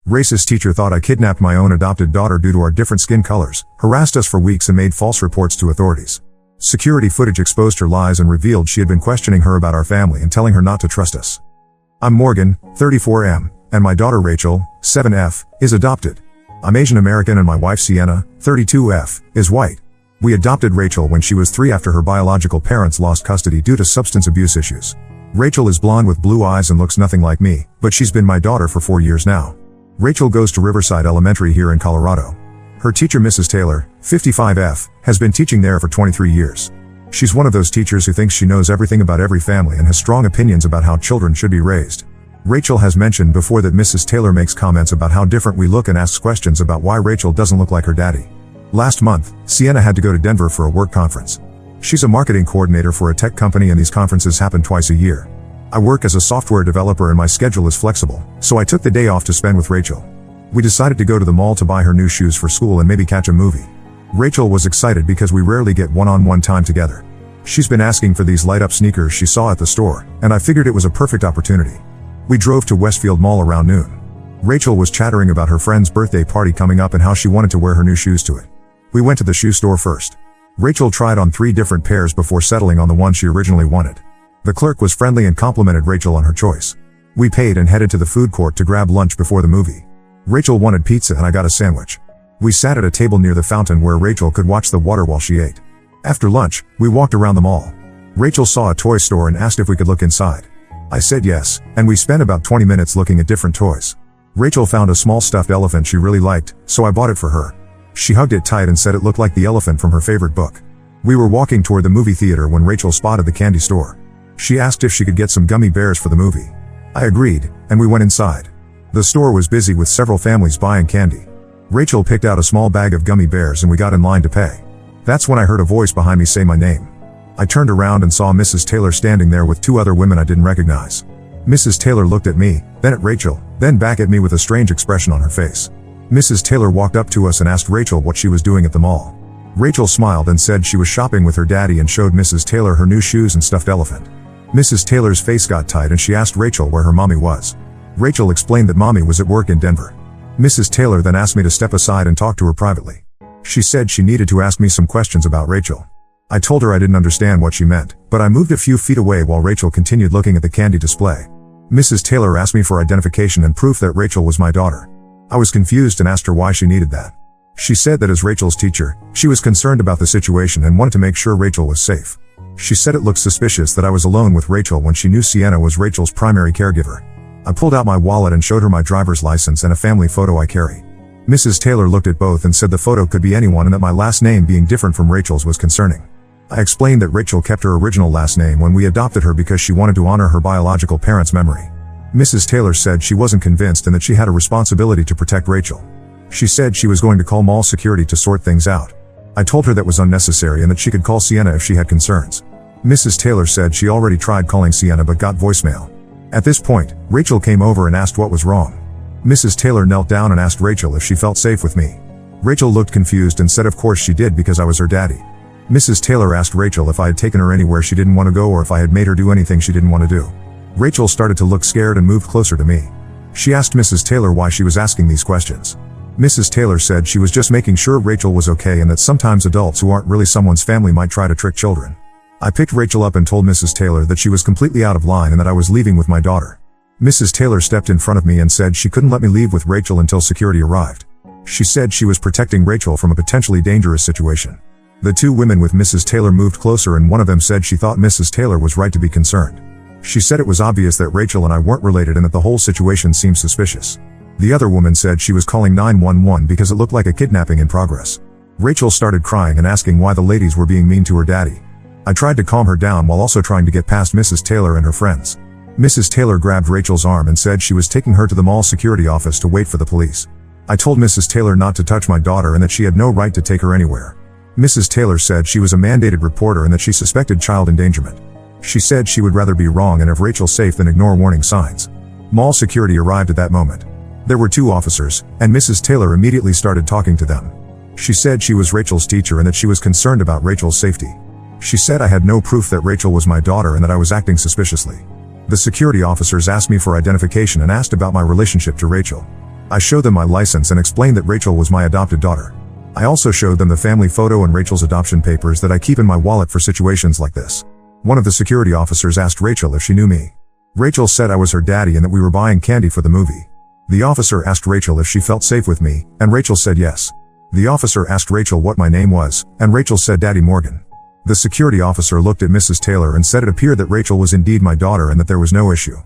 Racist teacher thought I kidnapped my own adopted daughter due to our different skin colors, harassed us for weeks and made false reports to authorities. Security footage exposed her lies and revealed she had been questioning her about our family and telling her not to trust us. I'm Morgan, 34M, and my daughter Rachel, 7F, is adopted. I'm Asian American and my wife Sienna, 32F, is white. We adopted Rachel when she was 3 after her biological parents lost custody due to substance abuse issues. Rachel is blonde with blue eyes and looks nothing like me, but she's been my daughter for 4 years now. Rachel goes to Riverside Elementary here in Colorado. Her teacher Mrs. Taylor, 55F, has been teaching there for 23 years. She's one of those teachers who thinks she knows everything about every family and has strong opinions about how children should be raised. Rachel has mentioned before that Mrs. Taylor makes comments about how different we look and asks questions about why Rachel doesn't look like her daddy. Last month, Sienna had to go to Denver for a work conference. She's a marketing coordinator for a tech company and these conferences happen twice a year. I work as a software developer and my schedule is flexible, so I took the day off to spend with Rachel. We decided to go to the mall to buy her new shoes for school and maybe catch a movie. Rachel was excited because we rarely get one-on-one time together. She's been asking for these light-up sneakers she saw at the store, and I figured it was a perfect opportunity. We drove to Westfield Mall around noon. Rachel was chattering about her friend's birthday party coming up and how she wanted to wear her new shoes to it. We went to the shoe store first. Rachel tried on 3 different pairs before settling on the one she originally wanted. The clerk was friendly and complimented Rachel on her choice. We paid and headed to the food court to grab lunch before the movie. Rachel wanted pizza and I got a sandwich. We sat at a table near the fountain where Rachel could watch the water while she ate. After lunch, we walked around the mall. Rachel saw a toy store and asked if we could look inside. I said yes, and we spent about 20 minutes looking at different toys. Rachel found a small stuffed elephant she really liked, so I bought it for her. She hugged it tight and said it looked like the elephant from her favorite book. We were walking toward the movie theater when Rachel spotted the candy store. She asked if she could get some gummy bears for the movie. I agreed, and we went inside. The store was busy with several families buying candy. Rachel picked out a small bag of gummy bears and we got in line to pay. That's when I heard a voice behind me say my name. I turned around and saw Mrs. Taylor standing there with 2 other women I didn't recognize. Mrs. Taylor looked at me, then at Rachel, then back at me with a strange expression on her face. Mrs. Taylor walked up to us and asked Rachel what she was doing at the mall. Rachel smiled and said she was shopping with her daddy and showed Mrs. Taylor her new shoes and stuffed elephant. Mrs. Taylor's face got tight and she asked Rachel where her mommy was. Rachel explained that mommy was at work in Denver. Mrs. Taylor then asked me to step aside and talk to her privately. She said she needed to ask me some questions about Rachel. I told her I didn't understand what she meant, but I moved a few feet away while Rachel continued looking at the candy display. Mrs. Taylor asked me for identification and proof that Rachel was my daughter. I was confused and asked her why she needed that. She said that as Rachel's teacher, she was concerned about the situation and wanted to make sure Rachel was safe. She said it looked suspicious that I was alone with Rachel when she knew Sienna was Rachel's primary caregiver. I pulled out my wallet and showed her my driver's license and a family photo I carry. Mrs. Taylor looked at both and said the photo could be anyone and that my last name being different from Rachel's was concerning. I explained that Rachel kept her original last name when we adopted her because she wanted to honor her biological parents' memory. Mrs. Taylor said she wasn't convinced and that she had a responsibility to protect Rachel. She said she was going to call mall security to sort things out. I told her that was unnecessary and that she could call Sienna if she had concerns. Mrs. Taylor said she already tried calling Sienna but got voicemail. At this point, Rachel came over and asked what was wrong. Mrs. Taylor knelt down and asked Rachel if she felt safe with me. Rachel looked confused and said of course she did because I was her daddy. Mrs. Taylor asked Rachel if I had taken her anywhere she didn't want to go or if I had made her do anything she didn't want to do. Rachel started to look scared and moved closer to me. She asked Mrs. Taylor why she was asking these questions. Mrs. Taylor said she was just making sure Rachel was okay and that sometimes adults who aren't really someone's family might try to trick children. I picked Rachel up and told Mrs. Taylor that she was completely out of line and that I was leaving with my daughter. Mrs. Taylor stepped in front of me and said she couldn't let me leave with Rachel until security arrived. She said she was protecting Rachel from a potentially dangerous situation. The 2 women with Mrs. Taylor moved closer and one of them said she thought Mrs. Taylor was right to be concerned. She said it was obvious that Rachel and I weren't related and that the whole situation seemed suspicious. The other woman said she was calling 911 because it looked like a kidnapping in progress. Rachel started crying and asking why the ladies were being mean to her daddy. I tried to calm her down while also trying to get past Mrs. Taylor and her friends. Mrs. Taylor grabbed Rachel's arm and said she was taking her to the mall security office to wait for the police. I told Mrs. Taylor not to touch my daughter and that she had no right to take her anywhere. Mrs. Taylor said she was a mandated reporter and that she suspected child endangerment. She said she would rather be wrong and have Rachel safe than ignore warning signs. Mall security arrived at that moment. There were 2 officers, and Mrs. Taylor immediately started talking to them. She said she was Rachel's teacher and that she was concerned about Rachel's safety. She said I had no proof that Rachel was my daughter and that I was acting suspiciously. The security officers asked me for identification and asked about my relationship to Rachel. I showed them my license and explained that Rachel was my adopted daughter. I also showed them the family photo and Rachel's adoption papers that I keep in my wallet for situations like this. One of the security officers asked Rachel if she knew me. Rachel said I was her daddy and that we were buying candy for the movie. The officer asked Rachel if she felt safe with me, and Rachel said yes. The officer asked Rachel what my name was, and Rachel said Daddy Morgan. The security officer looked at Mrs. Taylor and said it appeared that Rachel was indeed my daughter and that there was no issue.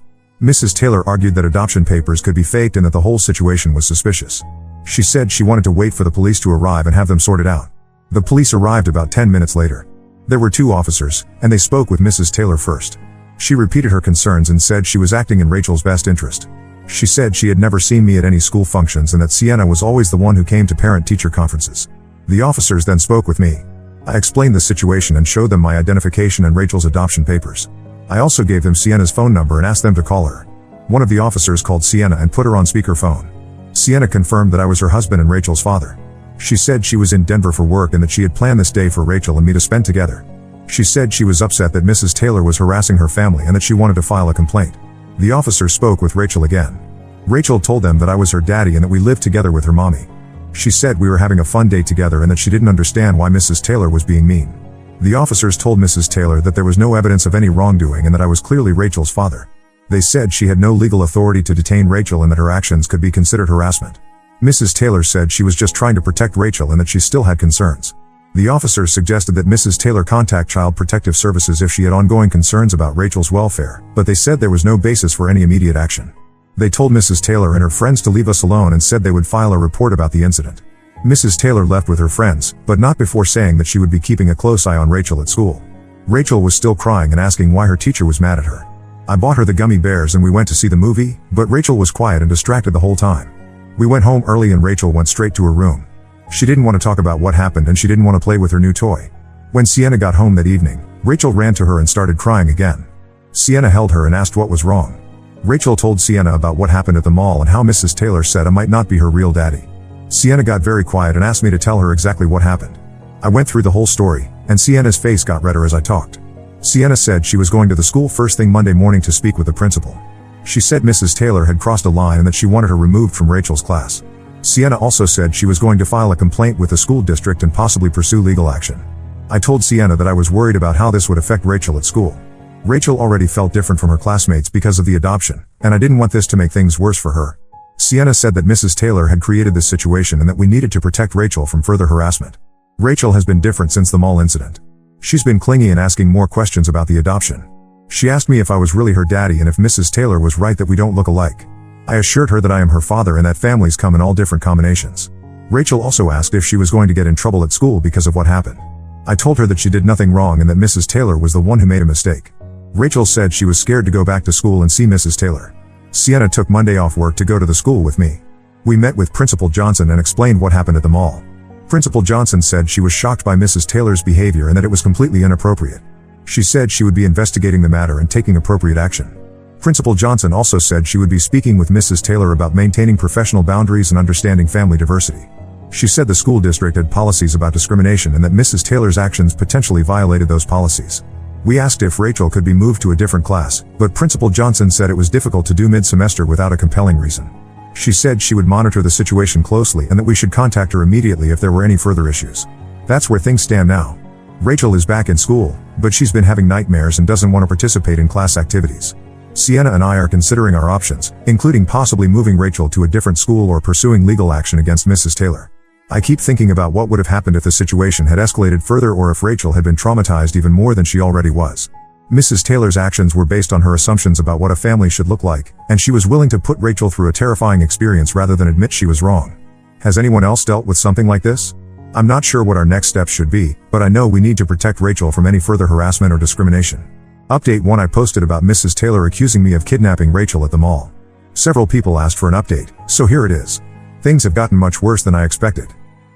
Mrs. Taylor argued that adoption papers could be faked and that the whole situation was suspicious. She said she wanted to wait for the police to arrive and have them sorted out. The police arrived about 10 minutes later. There were 2 officers, and they spoke with Mrs. Taylor first. She repeated her concerns and said she was acting in Rachel's best interest. She said she had never seen me at any school functions and that Sienna was always the one who came to parent-teacher conferences. The officers then spoke with me. I explained the situation and showed them my identification and Rachel's adoption papers. I also gave them Sienna's phone number and asked them to call her. One of the officers called Sienna and put her on speakerphone. Sienna confirmed that I was her husband and Rachel's father. She said she was in Denver for work and that she had planned this day for Rachel and me to spend together. She said she was upset that Mrs. Taylor was harassing her family and that she wanted to file a complaint. The officer spoke with Rachel again. Rachel told them that I was her daddy and that we lived together with her mommy. She said we were having a fun day together and that she didn't understand why Mrs. Taylor was being mean. The officers told Mrs. Taylor that there was no evidence of any wrongdoing and that I was clearly Rachel's father. They said she had no legal authority to detain Rachel and that her actions could be considered harassment. Mrs. Taylor said she was just trying to protect Rachel and that she still had concerns. The officers suggested that Mrs. Taylor contact Child Protective Services if she had ongoing concerns about Rachel's welfare, but they said there was no basis for any immediate action. They told Mrs. Taylor and her friends to leave us alone and said they would file a report about the incident. Mrs. Taylor left with her friends, but not before saying that she would be keeping a close eye on Rachel at school. Rachel was still crying and asking why her teacher was mad at her. I bought her the gummy bears and we went to see the movie, but Rachel was quiet and distracted the whole time. We went home early and Rachel went straight to her room. She didn't want to talk about what happened and she didn't want to play with her new toy. When Sienna got home that evening, Rachel ran to her and started crying again. Sienna held her and asked what was wrong. Rachel told Sienna about what happened at the mall and how Mrs. Taylor said I might not be her real daddy. Sienna got very quiet and asked me to tell her exactly what happened. I went through the whole story, and Sienna's face got redder as I talked. Sienna said she was going to the school first thing Monday morning to speak with the principal. She said Mrs. Taylor had crossed a line and that she wanted her removed from Rachel's class. Sienna also said she was going to file a complaint with the school district and possibly pursue legal action. I told Sienna that I was worried about how this would affect Rachel at school. Rachel already felt different from her classmates because of the adoption, and I didn't want this to make things worse for her. Sienna said that Mrs. Taylor had created this situation and that we needed to protect Rachel from further harassment. Rachel has been different since the mall incident. She's been clingy and asking more questions about the adoption. She asked me if I was really her daddy and if Mrs. Taylor was right that we don't look alike. I assured her that I am her father and that families come in all different combinations. Rachel also asked if she was going to get in trouble at school because of what happened. I told her that she did nothing wrong and that Mrs. Taylor was the one who made a mistake. Rachel said she was scared to go back to school and see Mrs. Taylor. Sienna took Monday off work to go to the school with me. We met with Principal Johnson and explained what happened at the mall. Principal Johnson said she was shocked by Mrs. Taylor's behavior and that it was completely inappropriate. She said she would be investigating the matter and taking appropriate action. Principal Johnson also said she would be speaking with Mrs. Taylor about maintaining professional boundaries and understanding family diversity. She said the school district had policies about discrimination and that Mrs. Taylor's actions potentially violated those policies. We asked if Rachel could be moved to a different class, but Principal Johnson said it was difficult to do mid-semester without a compelling reason. She said she would monitor the situation closely and that we should contact her immediately if there were any further issues. That's where things stand now. Rachel is back in school, but she's been having nightmares and doesn't want to participate in class activities. Sienna and I are considering our options, including possibly moving Rachel to a different school or pursuing legal action against Mrs. Taylor. I keep thinking about what would have happened if the situation had escalated further or if Rachel had been traumatized even more than she already was. Mrs. Taylor's actions were based on her assumptions about what a family should look like, and she was willing to put Rachel through a terrifying experience rather than admit she was wrong. Has anyone else dealt with something like this? I'm not sure what our next steps should be, but I know we need to protect Rachel from any further harassment or discrimination. Update 1: I posted about Mrs. Taylor accusing me of kidnapping Rachel at the mall. Several people asked for an update, so here it is. Things have gotten much worse than I expected.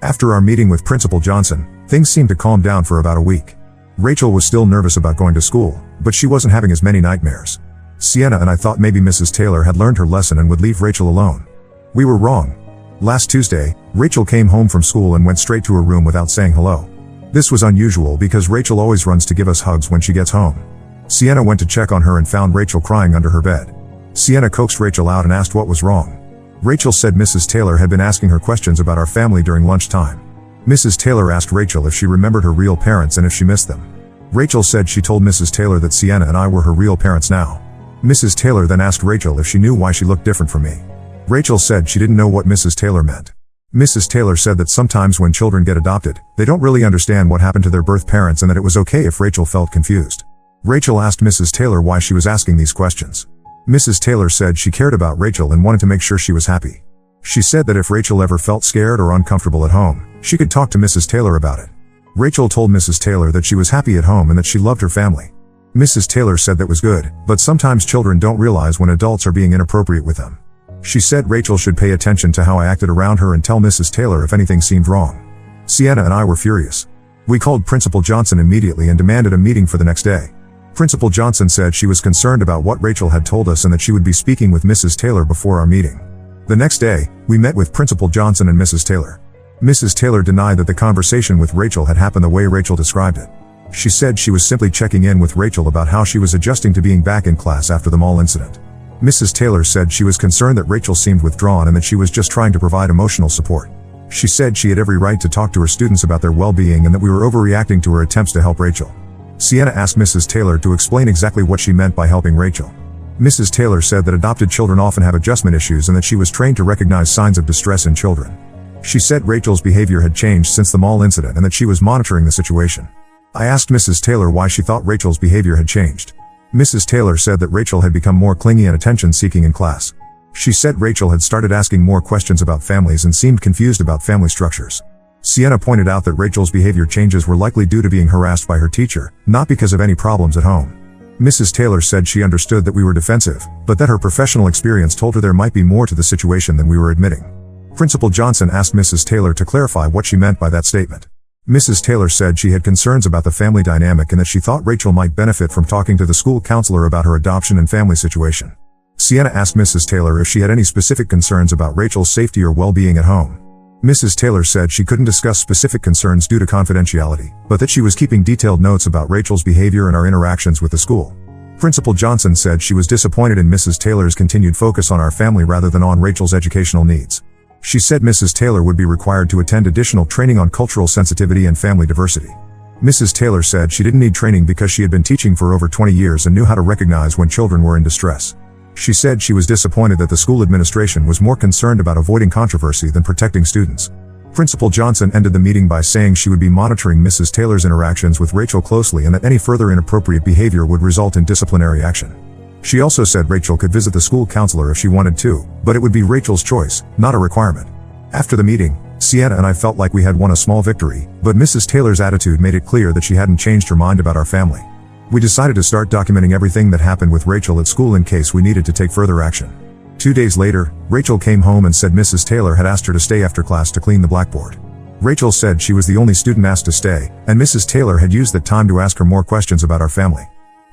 After our meeting with Principal Johnson, things seemed to calm down for about a week. Rachel was still nervous about going to school, but she wasn't having as many nightmares. Sienna and I thought maybe Mrs. Taylor had learned her lesson and would leave Rachel alone. We were wrong. Last Tuesday, Rachel came home from school and went straight to her room without saying hello. This was unusual because Rachel always runs to give us hugs when she gets home. Sienna went to check on her and found Rachel crying under her bed. Sienna coaxed Rachel out and asked what was wrong. Rachel said Mrs. Taylor had been asking her questions about our family during lunchtime. Mrs. Taylor asked Rachel if she remembered her real parents and if she missed them. Rachel said she told Mrs. Taylor that Sienna and I were her real parents now. Mrs. Taylor then asked Rachel if she knew why she looked different from me. Rachel said she didn't know what Mrs. Taylor meant. Mrs. Taylor said that sometimes when children get adopted, they don't really understand what happened to their birth parents and that it was okay if Rachel felt confused. Rachel asked Mrs. Taylor why she was asking these questions. Mrs. Taylor said she cared about Rachel and wanted to make sure she was happy. She said that if Rachel ever felt scared or uncomfortable at home, she could talk to Mrs. Taylor about it. Rachel told Mrs. Taylor that she was happy at home and that she loved her family. Mrs. Taylor said that was good, but sometimes children don't realize when adults are being inappropriate with them. She said Rachel should pay attention to how I acted around her and tell Mrs. Taylor if anything seemed wrong. Sienna and I were furious. We called Principal Johnson immediately and demanded a meeting for the next day. Principal Johnson said she was concerned about what Rachel had told us and that she would be speaking with Mrs. Taylor before our meeting. The next day, we met with Principal Johnson and Mrs. Taylor. Mrs. Taylor denied that the conversation with Rachel had happened the way Rachel described it. She said she was simply checking in with Rachel about how she was adjusting to being back in class after the mall incident. Mrs. Taylor said she was concerned that Rachel seemed withdrawn and that she was just trying to provide emotional support. She said she had every right to talk to her students about their well-being and that we were overreacting to her attempts to help Rachel. Sienna asked Mrs. Taylor to explain exactly what she meant by helping Rachel. Mrs. Taylor said that adopted children often have adjustment issues and that she was trained to recognize signs of distress in children. She said Rachel's behavior had changed since the mall incident and that she was monitoring the situation. I asked Mrs. Taylor why she thought Rachel's behavior had changed. Mrs. Taylor said that Rachel had become more clingy and attention-seeking in class. She said Rachel had started asking more questions about families and seemed confused about family structures. Sienna pointed out that Rachel's behavior changes were likely due to being harassed by her teacher, not because of any problems at home. Mrs. Taylor said she understood that we were defensive, but that her professional experience told her there might be more to the situation than we were admitting. Principal Johnson asked Mrs. Taylor to clarify what she meant by that statement. Mrs. Taylor said she had concerns about the family dynamic and that she thought Rachel might benefit from talking to the school counselor about her adoption and family situation. Sienna asked Mrs. Taylor if she had any specific concerns about Rachel's safety or well-being at home. Mrs. Taylor said she couldn't discuss specific concerns due to confidentiality, but that she was keeping detailed notes about Rachel's behavior and our interactions with the school. Principal Johnson said she was disappointed in Mrs. Taylor's continued focus on our family rather than on Rachel's educational needs. She said Mrs. Taylor would be required to attend additional training on cultural sensitivity and family diversity. Mrs. Taylor said she didn't need training because she had been teaching for over 20 years and knew how to recognize when children were in distress. She said she was disappointed that the school administration was more concerned about avoiding controversy than protecting students. Principal Johnson ended the meeting by saying she would be monitoring Mrs. Taylor's interactions with Rachel closely and that any further inappropriate behavior would result in disciplinary action. She also said Rachel could visit the school counselor if she wanted to, but it would be Rachel's choice, not a requirement. After the meeting, Sienna and I felt like we had won a small victory, but Mrs. Taylor's attitude made it clear that she hadn't changed her mind about our family. We decided to start documenting everything that happened with Rachel at school in case we needed to take further action. 2 days later, Rachel came home and said Mrs. Taylor had asked her to stay after class to clean the blackboard. Rachel said she was the only student asked to stay, and Mrs. Taylor had used that time to ask her more questions about our family.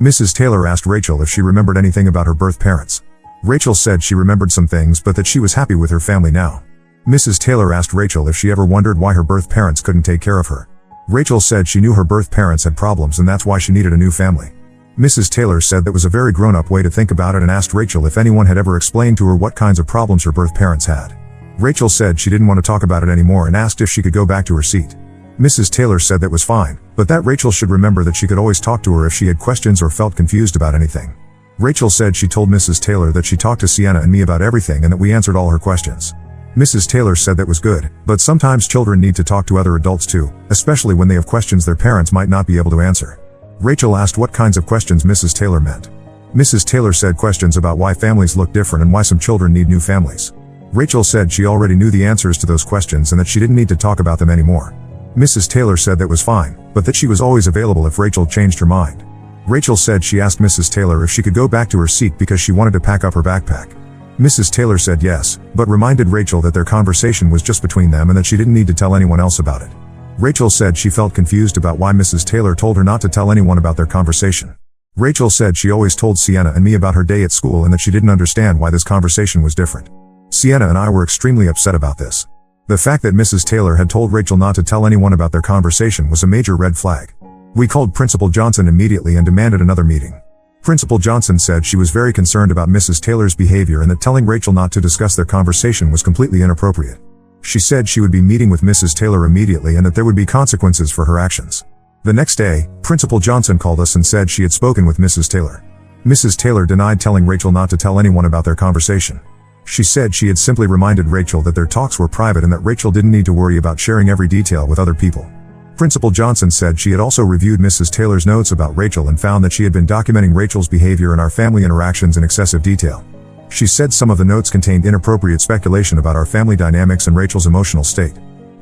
Mrs. Taylor asked Rachel if she remembered anything about her birth parents. Rachel said she remembered some things but that she was happy with her family now. Mrs. Taylor asked Rachel if she ever wondered why her birth parents couldn't take care of her. Rachel said she knew her birth parents had problems and that's why she needed a new family. Mrs. Taylor said that was a very grown-up way to think about it and asked Rachel if anyone had ever explained to her what kinds of problems her birth parents had. Rachel said she didn't want to talk about it anymore and asked if she could go back to her seat. Mrs. Taylor said that was fine, but that Rachel should remember that she could always talk to her if she had questions or felt confused about anything. Rachel said she told Mrs. Taylor that she talked to Sienna and me about everything and that we answered all her questions. Mrs. Taylor said that was good, but sometimes children need to talk to other adults too, especially when they have questions their parents might not be able to answer. Rachel asked what kinds of questions Mrs. Taylor meant. Mrs. Taylor said questions about why families look different and why some children need new families. Rachel said she already knew the answers to those questions and that she didn't need to talk about them anymore. Mrs. Taylor said that was fine, but that she was always available if Rachel changed her mind. Rachel said she asked Mrs. Taylor if she could go back to her seat because she wanted to pack up her backpack. Mrs. Taylor said yes, but reminded Rachel that their conversation was just between them and that she didn't need to tell anyone else about it. Rachel said she felt confused about why Mrs. Taylor told her not to tell anyone about their conversation. Rachel said she always told Sienna and me about her day at school and that she didn't understand why this conversation was different. Sienna and I were extremely upset about this. The fact that Mrs. Taylor had told Rachel not to tell anyone about their conversation was a major red flag. We called Principal Johnson immediately and demanded another meeting. Principal Johnson said she was very concerned about Mrs. Taylor's behavior and that telling Rachel not to discuss their conversation was completely inappropriate. She said she would be meeting with Mrs. Taylor immediately and that there would be consequences for her actions. The next day, Principal Johnson called us and said she had spoken with Mrs. Taylor. Mrs. Taylor denied telling Rachel not to tell anyone about their conversation. She said she had simply reminded Rachel that their talks were private and that Rachel didn't need to worry about sharing every detail with other people. Principal Johnson said she had also reviewed Mrs. Taylor's notes about Rachel and found that she had been documenting Rachel's behavior and our family interactions in excessive detail. She said some of the notes contained inappropriate speculation about our family dynamics and Rachel's emotional state.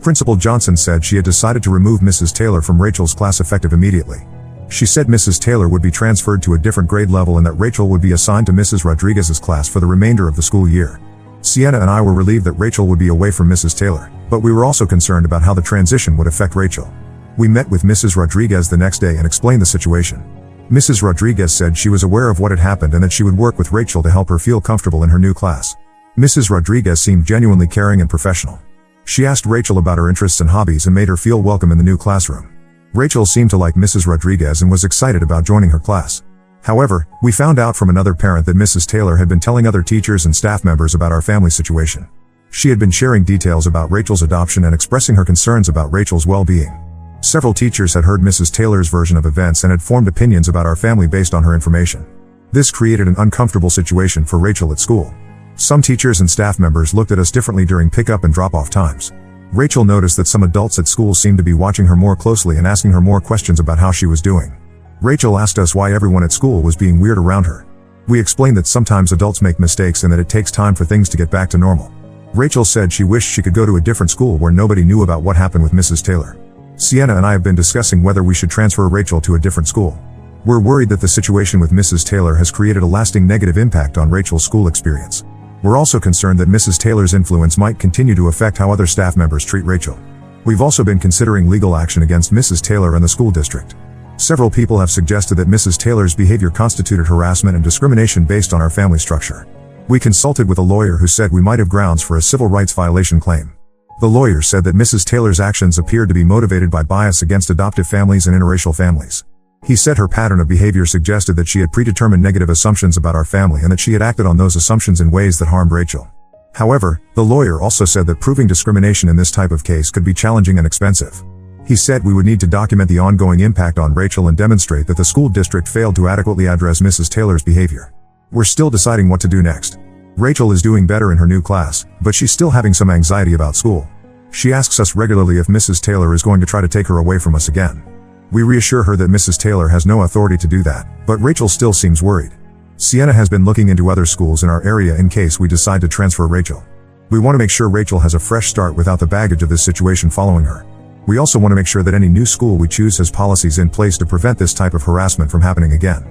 Principal Johnson said she had decided to remove Mrs. Taylor from Rachel's class effective immediately. She said Mrs. Taylor would be transferred to a different grade level and that Rachel would be assigned to Mrs. Rodriguez's class for the remainder of the school year. Sienna and I were relieved that Rachel would be away from Mrs. Taylor, but we were also concerned about how the transition would affect Rachel. We met with Mrs. Rodriguez the next day and explained the situation. Mrs. Rodriguez said she was aware of what had happened and that she would work with Rachel to help her feel comfortable in her new class. Mrs. Rodriguez seemed genuinely caring and professional. She asked Rachel about her interests and hobbies and made her feel welcome in the new classroom. Rachel seemed to like Mrs. Rodriguez and was excited about joining her class. However, we found out from another parent that Mrs. Taylor had been telling other teachers and staff members about our family situation. She had been sharing details about Rachel's adoption and expressing her concerns about Rachel's well-being. Several teachers had heard Mrs. Taylor's version of events and had formed opinions about our family based on her information. This created an uncomfortable situation for Rachel at school. Some teachers and staff members looked at us differently during pickup and drop-off times. Rachel noticed that some adults at school seemed to be watching her more closely and asking her more questions about how she was doing. Rachel asked us why everyone at school was being weird around her. We explained that sometimes adults make mistakes and that it takes time for things to get back to normal. Rachel said she wished she could go to a different school where nobody knew about what happened with Mrs. Taylor. Sienna and I have been discussing whether we should transfer Rachel to a different school. We're worried that the situation with Mrs. Taylor has created a lasting negative impact on Rachel's school experience. We're also concerned that Mrs. Taylor's influence might continue to affect how other staff members treat Rachel. We've also been considering legal action against Mrs. Taylor and the school district. Several people have suggested that Mrs. Taylor's behavior constituted harassment and discrimination based on our family structure. We consulted with a lawyer who said we might have grounds for a civil rights violation claim. The lawyer said that Mrs. Taylor's actions appeared to be motivated by bias against adoptive families and interracial families. He said her pattern of behavior suggested that she had predetermined negative assumptions about our family and that she had acted on those assumptions in ways that harmed Rachel. However, the lawyer also said that proving discrimination in this type of case could be challenging and expensive. He said we would need to document the ongoing impact on Rachel and demonstrate that the school district failed to adequately address Mrs. Taylor's behavior. We're still deciding what to do next. Rachel is doing better in her new class, but she's still having some anxiety about school. She asks us regularly if Mrs. Taylor is going to try to take her away from us again. We reassure her that Mrs. Taylor has no authority to do that, but Rachel still seems worried. Sienna has been looking into other schools in our area in case we decide to transfer Rachel. We want to make sure Rachel has a fresh start without the baggage of this situation following her. We also want to make sure that any new school we choose has policies in place to prevent this type of harassment from happening again.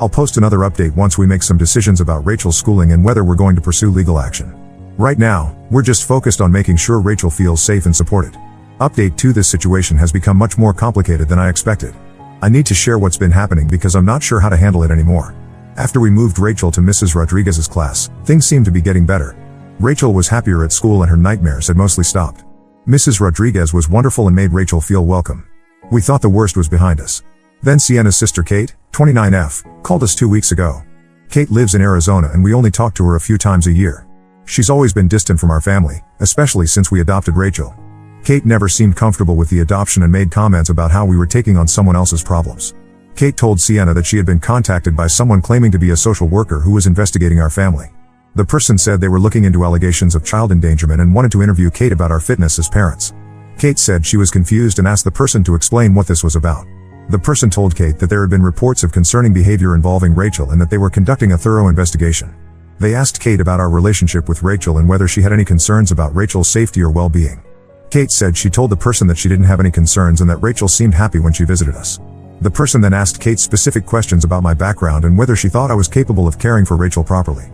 I'll post another update once we make some decisions about Rachel's schooling and whether we're going to pursue legal action. Right now, we're just focused on making sure Rachel feels safe and supported. Update 2: This situation has become much more complicated than I expected. I need to share what's been happening because I'm not sure how to handle it anymore. After we moved Rachel to Mrs. Rodriguez's class, things seemed to be getting better. Rachel was happier at school and her nightmares had mostly stopped. Mrs. Rodriguez was wonderful and made Rachel feel welcome. We thought the worst was behind us. Then Sienna's sister Kate, 29F, called us 2 weeks ago. Kate lives in Arizona and we only talk to her a few times a year. She's always been distant from our family, especially since we adopted Rachel. Kate never seemed comfortable with the adoption and made comments about how we were taking on someone else's problems. Kate told Sienna that she had been contacted by someone claiming to be a social worker who was investigating our family. The person said they were looking into allegations of child endangerment and wanted to interview Kate about our fitness as parents. Kate said she was confused and asked the person to explain what this was about. The person told Kate that there had been reports of concerning behavior involving Rachel and that they were conducting a thorough investigation. They asked Kate about our relationship with Rachel and whether she had any concerns about Rachel's safety or well-being. Kate said she told the person that she didn't have any concerns and that Rachel seemed happy when she visited us. The person then asked Kate specific questions about my background and whether she thought I was capable of caring for Rachel properly.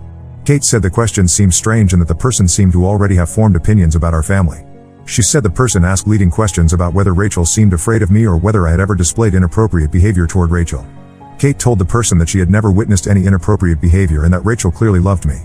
Kate said the questions seemed strange and that the person seemed to already have formed opinions about our family. She said the person asked leading questions about whether Rachel seemed afraid of me or whether I had ever displayed inappropriate behavior toward Rachel. Kate told the person that she had never witnessed any inappropriate behavior and that Rachel clearly loved me.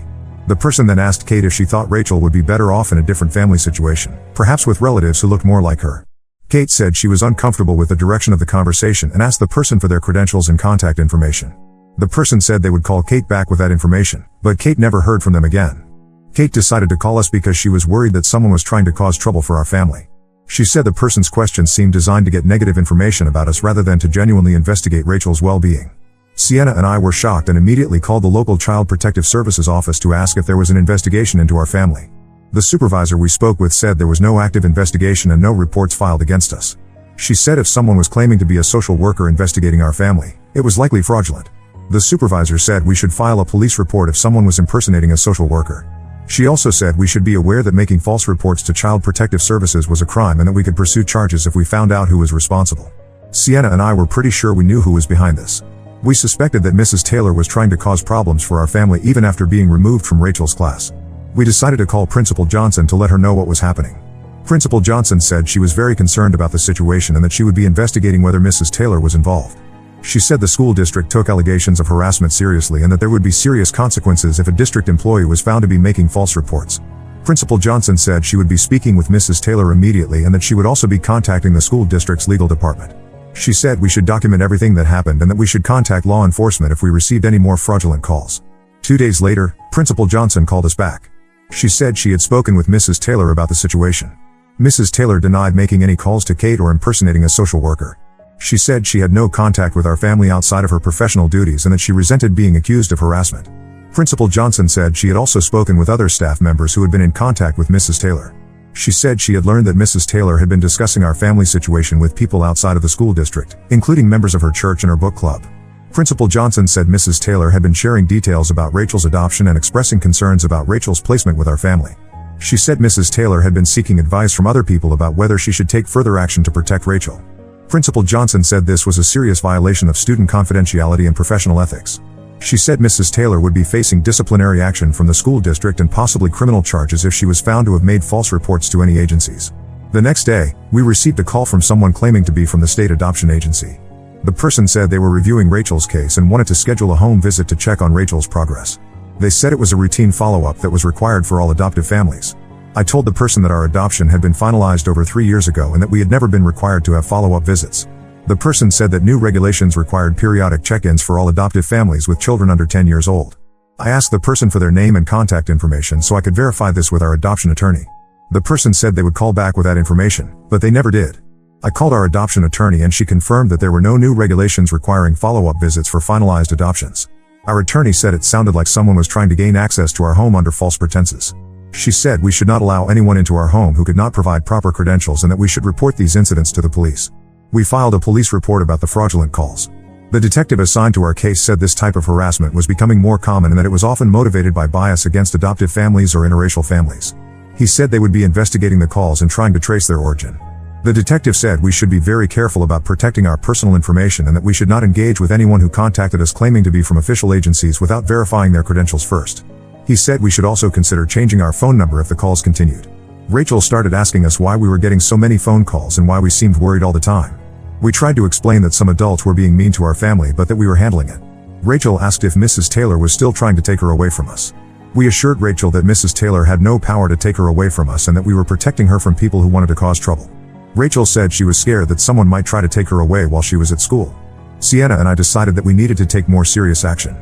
The person then asked Kate if she thought Rachel would be better off in a different family situation, perhaps with relatives who looked more like her. Kate said she was uncomfortable with the direction of the conversation and asked the person for their credentials and contact information. The person said they would call Kate back with that information, but Kate never heard from them again. Kate decided to call us because she was worried that someone was trying to cause trouble for our family. She said the person's questions seemed designed to get negative information about us rather than to genuinely investigate Rachel's well-being. Sienna and I were shocked and immediately called the local Child Protective Services office to ask if there was an investigation into our family. The supervisor we spoke with said there was no active investigation and no reports filed against us. She said if someone was claiming to be a social worker investigating our family, it was likely fraudulent. The supervisor said we should file a police report if someone was impersonating a social worker. She also said we should be aware that making false reports to Child Protective Services was a crime and that we could pursue charges if we found out who was responsible. Sienna and I were pretty sure we knew who was behind this. We suspected that Mrs. Taylor was trying to cause problems for our family even after being removed from Rachel's class. We decided to call Principal Johnson to let her know what was happening. Principal Johnson said she was very concerned about the situation and that she would be investigating whether Mrs. Taylor was involved. She said the school district took allegations of harassment seriously and that there would be serious consequences if a district employee was found to be making false reports. Principal Johnson said she would be speaking with Mrs. Taylor immediately and that she would also be contacting the school district's legal department. She said we should document everything that happened and that we should contact law enforcement if we received any more fraudulent calls. 2 days later, Principal Johnson called us back. She said she had spoken with Mrs. Taylor about the situation. Mrs. Taylor denied making any calls to Kate or impersonating a social worker. She said she had no contact with our family outside of her professional duties and that she resented being accused of harassment. Principal Johnson said she had also spoken with other staff members who had been in contact with Mrs. Taylor. She said she had learned that Mrs. Taylor had been discussing our family situation with people outside of the school district, including members of her church and her book club. Principal Johnson said Mrs. Taylor had been sharing details about Rachel's adoption and expressing concerns about Rachel's placement with our family. She said Mrs. Taylor had been seeking advice from other people about whether she should take further action to protect Rachel. Principal Johnson said this was a serious violation of student confidentiality and professional ethics. She said Mrs. Taylor would be facing disciplinary action from the school district and possibly criminal charges if she was found to have made false reports to any agencies. The next day, we received a call from someone claiming to be from the state adoption agency. The person said they were reviewing Rachel's case and wanted to schedule a home visit to check on Rachel's progress. They said it was a routine follow-up that was required for all adoptive families. I told the person that our adoption had been finalized over 3 years ago and that we had never been required to have follow-up visits. The person said that new regulations required periodic check-ins for all adoptive families with children under 10 years old. I asked the person for their name and contact information so I could verify this with our adoption attorney. The person said they would call back with that information, but they never did. I called our adoption attorney and she confirmed that there were no new regulations requiring follow-up visits for finalized adoptions. Our attorney said it sounded like someone was trying to gain access to our home under false pretenses. She said we should not allow anyone into our home who could not provide proper credentials and that we should report these incidents to the police. We filed a police report about the fraudulent calls. The detective assigned to our case said this type of harassment was becoming more common and that it was often motivated by bias against adoptive families or interracial families. He said they would be investigating the calls and trying to trace their origin. The detective said we should be very careful about protecting our personal information and that we should not engage with anyone who contacted us claiming to be from official agencies without verifying their credentials first. He said we should also consider changing our phone number if the calls continued. Rachel started asking us why we were getting so many phone calls and why we seemed worried all the time. We tried to explain that some adults were being mean to our family but that we were handling it. Rachel asked if Mrs. Taylor was still trying to take her away from us. We assured Rachel that Mrs. Taylor had no power to take her away from us and that we were protecting her from people who wanted to cause trouble. Rachel said she was scared that someone might try to take her away while she was at school. Sienna and I decided that we needed to take more serious action.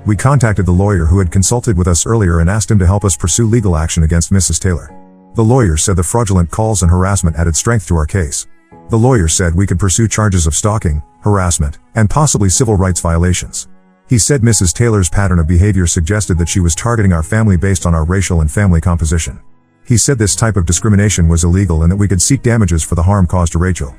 We contacted the lawyer who had consulted with us earlier and asked him to help us pursue legal action against Mrs. Taylor. The lawyer said the fraudulent calls and harassment added strength to our case. The lawyer said we could pursue charges of stalking, harassment, and possibly civil rights violations. He said Mrs. Taylor's pattern of behavior suggested that she was targeting our family based on our racial and family composition. He said this type of discrimination was illegal and that we could seek damages for the harm caused to Rachel.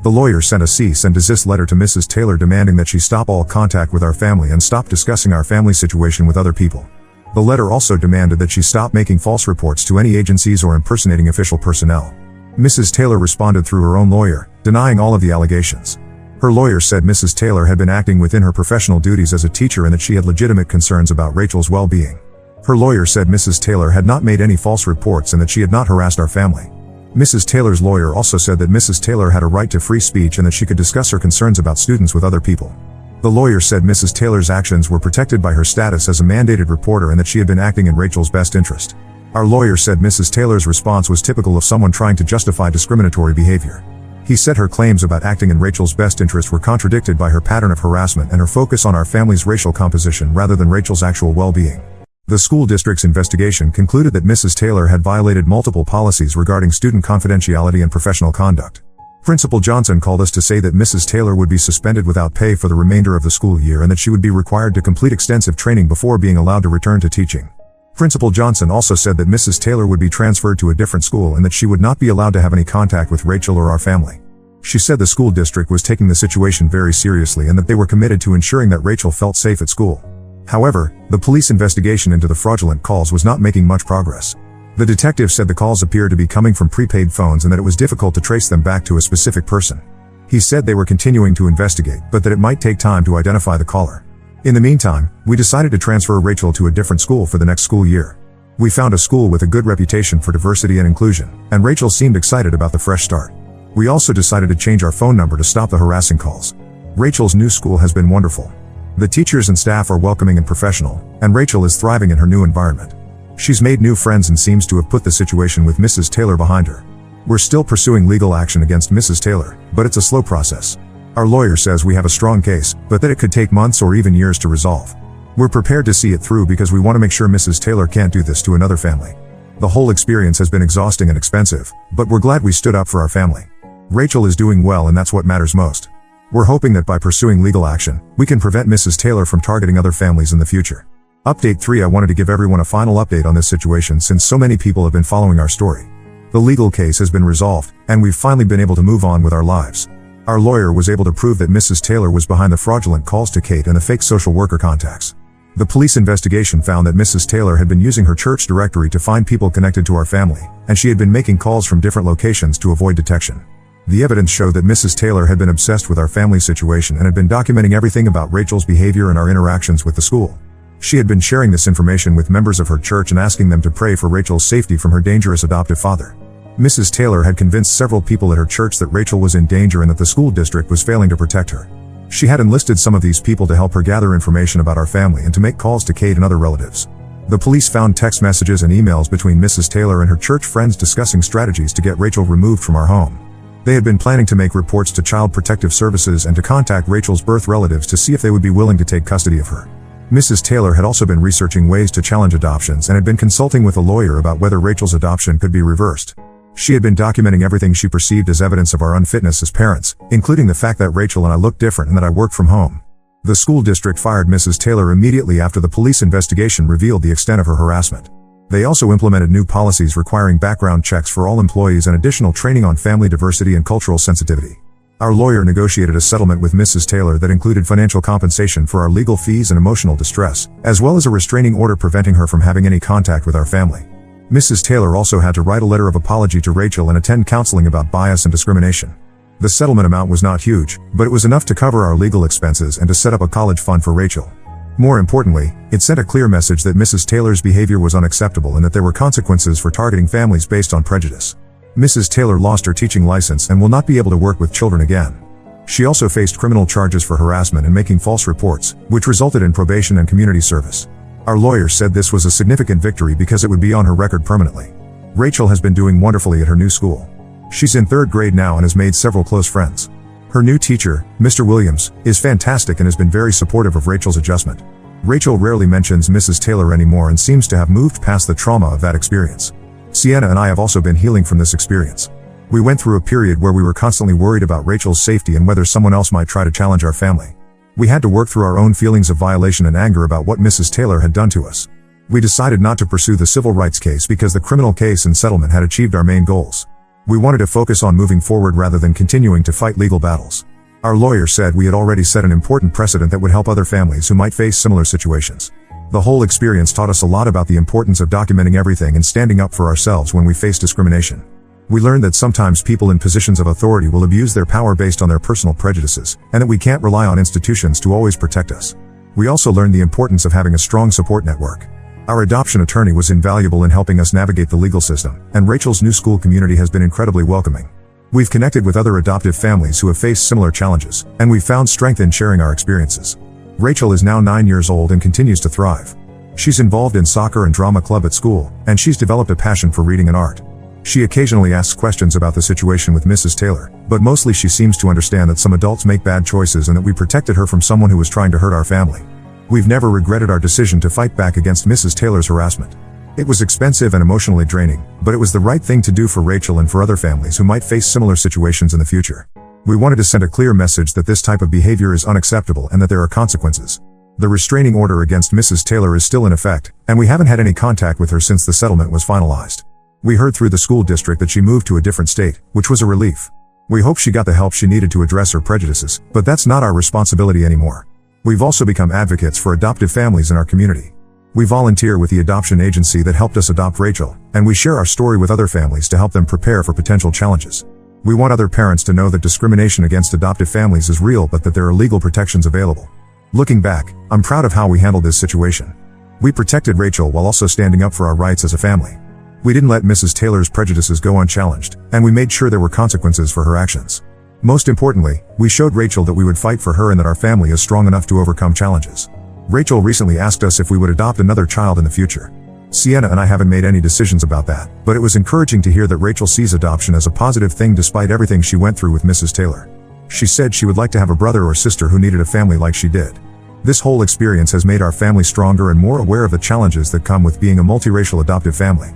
The lawyer sent a cease and desist letter to Mrs. Taylor demanding that she stop all contact with our family and stop discussing our family situation with other people. The letter also demanded that she stop making false reports to any agencies or impersonating official personnel. Mrs. Taylor responded through her own lawyer, denying all of the allegations. Her lawyer said Mrs. Taylor had been acting within her professional duties as a teacher and that she had legitimate concerns about Rachel's well-being. Her lawyer said Mrs. Taylor had not made any false reports and that she had not harassed our family. Mrs. Taylor's lawyer also said that Mrs. Taylor had a right to free speech and that she could discuss her concerns about students with other people. The lawyer said Mrs. Taylor's actions were protected by her status as a mandated reporter and that she had been acting in Rachel's best interest. Our lawyer said Mrs. Taylor's response was typical of someone trying to justify discriminatory behavior. He said her claims about acting in Rachel's best interest were contradicted by her pattern of harassment and her focus on our family's racial composition rather than Rachel's actual well-being. The school district's investigation concluded that Mrs. Taylor had violated multiple policies regarding student confidentiality and professional conduct. Principal Johnson called us to say that Mrs. Taylor would be suspended without pay for the remainder of the school year and that she would be required to complete extensive training before being allowed to return to teaching. Principal Johnson also said that Mrs. Taylor would be transferred to a different school and that she would not be allowed to have any contact with Rachel or our family. She said the school district was taking the situation very seriously and that they were committed to ensuring that Rachel felt safe at school. However, the police investigation into the fraudulent calls was not making much progress. The detective said the calls appeared to be coming from prepaid phones and that it was difficult to trace them back to a specific person. He said they were continuing to investigate, but that it might take time to identify the caller. In the meantime, we decided to transfer Rachel to a different school for the next school year. We found a school with a good reputation for diversity and inclusion, and Rachel seemed excited about the fresh start. We also decided to change our phone number to stop the harassing calls. Rachel's new school has been wonderful. The teachers and staff are welcoming and professional, and Rachel is thriving in her new environment. She's made new friends and seems to have put the situation with Mrs. Taylor behind her. We're still pursuing legal action against Mrs. Taylor, but it's a slow process. Our lawyer says we have a strong case, but that it could take months or even years to resolve. We're prepared to see it through because we want to make sure Mrs. Taylor can't do this to another family. The whole experience has been exhausting and expensive, but we're glad we stood up for our family. Rachel is doing well and that's what matters most. We're hoping that by pursuing legal action, we can prevent Mrs. Taylor from targeting other families in the future. Update 3. I wanted to give everyone a final update on this situation since so many people have been following our story. The legal case has been resolved, and we've finally been able to move on with our lives. Our lawyer was able to prove that Mrs. Taylor was behind the fraudulent calls to Kate and the fake social worker contacts. The police investigation found that Mrs. Taylor had been using her church directory to find people connected to our family, and she had been making calls from different locations to avoid detection. The evidence showed that Mrs. Taylor had been obsessed with our family situation and had been documenting everything about Rachel's behavior and our interactions with the school. She had been sharing this information with members of her church and asking them to pray for Rachel's safety from her dangerous adoptive father. Mrs. Taylor had convinced several people at her church that Rachel was in danger and that the school district was failing to protect her. She had enlisted some of these people to help her gather information about our family and to make calls to Kate and other relatives. The police found text messages and emails between Mrs. Taylor and her church friends discussing strategies to get Rachel removed from our home. They had been planning to make reports to Child Protective Services and to contact Rachel's birth relatives to see if they would be willing to take custody of her. Mrs. Taylor had also been researching ways to challenge adoptions and had been consulting with a lawyer about whether Rachel's adoption could be reversed. She had been documenting everything she perceived as evidence of our unfitness as parents, including the fact that Rachel and I looked different and that I worked from home. The school district fired Mrs. Taylor immediately after the police investigation revealed the extent of her harassment. They also implemented new policies requiring background checks for all employees and additional training on family diversity and cultural sensitivity. Our lawyer negotiated a settlement with Mrs. Taylor that included financial compensation for our legal fees and emotional distress, as well as a restraining order preventing her from having any contact with our family. Mrs. Taylor also had to write a letter of apology to Rachel and attend counseling about bias and discrimination. The settlement amount was not huge, but it was enough to cover our legal expenses and to set up a college fund for Rachel. More importantly, it sent a clear message that Mrs. Taylor's behavior was unacceptable and that there were consequences for targeting families based on prejudice. Mrs. Taylor lost her teaching license and will not be able to work with children again. She also faced criminal charges for harassment and making false reports, which resulted in probation and community service. Our lawyer said this was a significant victory because it would be on her record permanently. Rachel has been doing wonderfully at her new school. She's in 3rd grade now and has made several close friends. Her new teacher, Mr. Williams, is fantastic and has been very supportive of Rachel's adjustment. Rachel rarely mentions Mrs. Taylor anymore and seems to have moved past the trauma of that experience. Sienna and I have also been healing from this experience. We went through a period where we were constantly worried about Rachel's safety and whether someone else might try to challenge our family. We had to work through our own feelings of violation and anger about what Mrs. Taylor had done to us. We decided not to pursue the civil rights case because the criminal case and settlement had achieved our main goals. We wanted to focus on moving forward rather than continuing to fight legal battles. Our lawyer said we had already set an important precedent that would help other families who might face similar situations. The whole experience taught us a lot about the importance of documenting everything and standing up for ourselves when we face discrimination. We learned that sometimes people in positions of authority will abuse their power based on their personal prejudices, and that we can't rely on institutions to always protect us. We also learned the importance of having a strong support network. Our adoption attorney was invaluable in helping us navigate the legal system, and Rachel's new school community has been incredibly welcoming. We've connected with other adoptive families who have faced similar challenges, and we've found strength in sharing our experiences. Rachel is now 9 years old and continues to thrive. She's involved in soccer and drama club at school, and she's developed a passion for reading and art. She occasionally asks questions about the situation with Mrs. Taylor, but mostly she seems to understand that some adults make bad choices and that we protected her from someone who was trying to hurt our family. We've never regretted our decision to fight back against Mrs. Taylor's harassment. It was expensive and emotionally draining, but it was the right thing to do for Rachel and for other families who might face similar situations in the future. We wanted to send a clear message that this type of behavior is unacceptable and that there are consequences. The restraining order against Mrs. Taylor is still in effect, and we haven't had any contact with her since the settlement was finalized. We heard through the school district that she moved to a different state, which was a relief. We hope she got the help she needed to address her prejudices, but that's not our responsibility anymore. We've also become advocates for adoptive families in our community. We volunteer with the adoption agency that helped us adopt Rachel, and we share our story with other families to help them prepare for potential challenges. We want other parents to know that discrimination against adoptive families is real, but that there are legal protections available. Looking back, I'm proud of how we handled this situation. We protected Rachel while also standing up for our rights as a family. We didn't let Mrs. Taylor's prejudices go unchallenged, and we made sure there were consequences for her actions. Most importantly, we showed Rachel that we would fight for her and that our family is strong enough to overcome challenges. Rachel recently asked us if we would adopt another child in the future. Sienna and I haven't made any decisions about that, but it was encouraging to hear that Rachel sees adoption as a positive thing despite everything she went through with Mrs. Taylor. She said she would like to have a brother or sister who needed a family like she did. This whole experience has made our family stronger and more aware of the challenges that come with being a multiracial adoptive family.